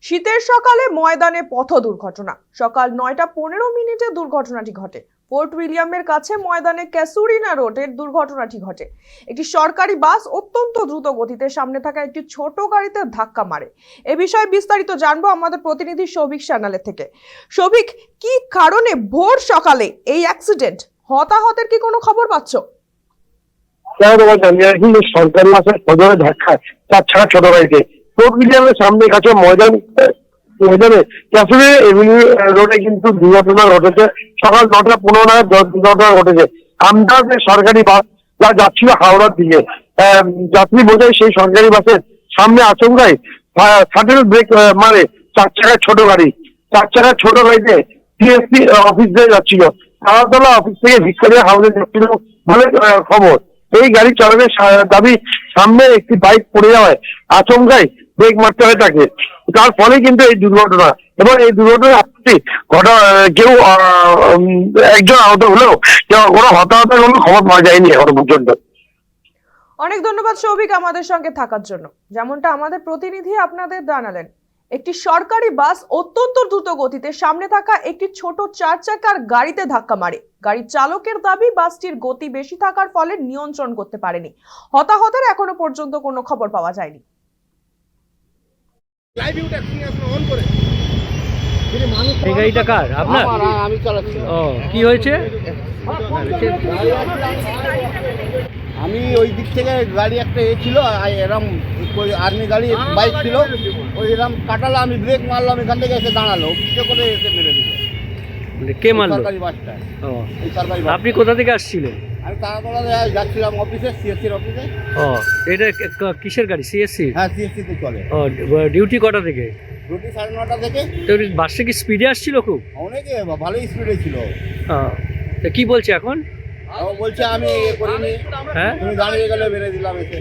শীতের সকালে ময়দানে পথ দুর্ঘটনা। সকাল 9:15 দুর্ঘটনাটি ঘটে। ফোর্ট উইলিয়ামের কাছে ময়দানে ক্যাসুরিনা রোডের দুর্ঘটনাটি ঘটে। একটি সরকারি বাস অত্যন্ত দ্রুত গতিতে সামনে থাকা একটি ছোট গাড়িতে ধাক্কা মারে। এ বিষয়ে বিস্তারিত জানবো আমাদের প্রতিনিধি সৌভিক চ্যানেলের থেকে। সৌভিক, কি কারণে ভোর সকালে এই অ্যাক্সিডেন্ট? হতাহতের কি কোনো খবর পাচ্ছ? সরকারি বাসের সদরে ধাক্কা চার ছাড়া ছোট গাড়িতে ফোর্ট উইলিয়ামের সামনে কাছে ময়দানে ক্যাসুরি এভিনিউ রোডে কিন্তু দুর্ঘটনা ঘটেছে। সকাল 9:15 নাগাদ দুর্ঘটনা ঘটেছে। আমদার সরকারি বাস যা যাচ্ছিল হাওড়ার দিকে, যাত্রী বোঝাই সেই সরকারি বাসের সামনে আচমকাই সাডেন ব্রেক মারে চার চাকার ছোট গাড়িতে টিএসপি অফিস দিয়ে যাচ্ছিল। আগরতলা অফিস থেকে ভিক্টোরিয়া হাউসে যাচ্ছিল বলে খবর। এই গাড়ি চালকের দাবি, সামনে একটি বাইক পড়ে যাওয়ায় আচমকাই ব্রেক মারতে হয় তাকে। তার ফলে কিন্তু এই দুর্ঘটনা, এবং এই দুর্ঘটনা কেউ একজন আহত হলেও কোনো হতাহতের কোনো খবর পাওয়া যায়নি এখনো পর্যন্ত। অনেক ধন্যবাদ সৌভিক আমাদের সঙ্গে থাকার জন্য। যেমনটা আমাদের প্রতিনিধি আপনাদের জানালেন, একটি সরকারি বাস অত্যন্ত দ্রুত গতিতে সামনে থাকা একটি ছোট 4 চাকার গাড়িতে ধাক্কা মারে। গাড়ির চালকের দাবি, বাসটির গতি বেশি থাকার ফলে নিয়ন্ত্রণ করতে পারেনি। হতাহতের এখনো পর্যন্ত কোনো খবর পাওয়া যায়নি। এই গাড়িটা কার? আপনার? আমি চালাচ্ছি। ও, কি হয়েছে? আমি ওই দিক থেকে গাড়ি একটা ছিল, এরম আর্মি গাড়ি বাইক ছিল, ওই এরম কাটালো, আমি ব্রেক মারলাম, এখান থেকে এসে দাঁড়ালো, পিছনে করে এসে মেরে দিল। কে মারলো? সরকারি বাসটা। ও, এই সরকারি বাস। আপনি কোথা থেকে আসছিলেন? আমি তাড়াতাড়া যাচ্ছিলাম অফিসে, সিএসসির অফিসে। ও, এটা কিসের গাড়ি? সিএসসি? হ্যাঁ, সিএসসিতে চলে। ও, ডিউটি কটা থেকে? রুটি 9:30 থেকে। তো বাসটা কি স্পিডে আসছিল খুব? অনেকে ভালোই স্পিডে ছিল। তো কি বলছে এখন? ও বলছে আমি করিনি, হ্যাঁ, তুমি দাঁড়িয়ে গেলে মেরে দিলাম এসে।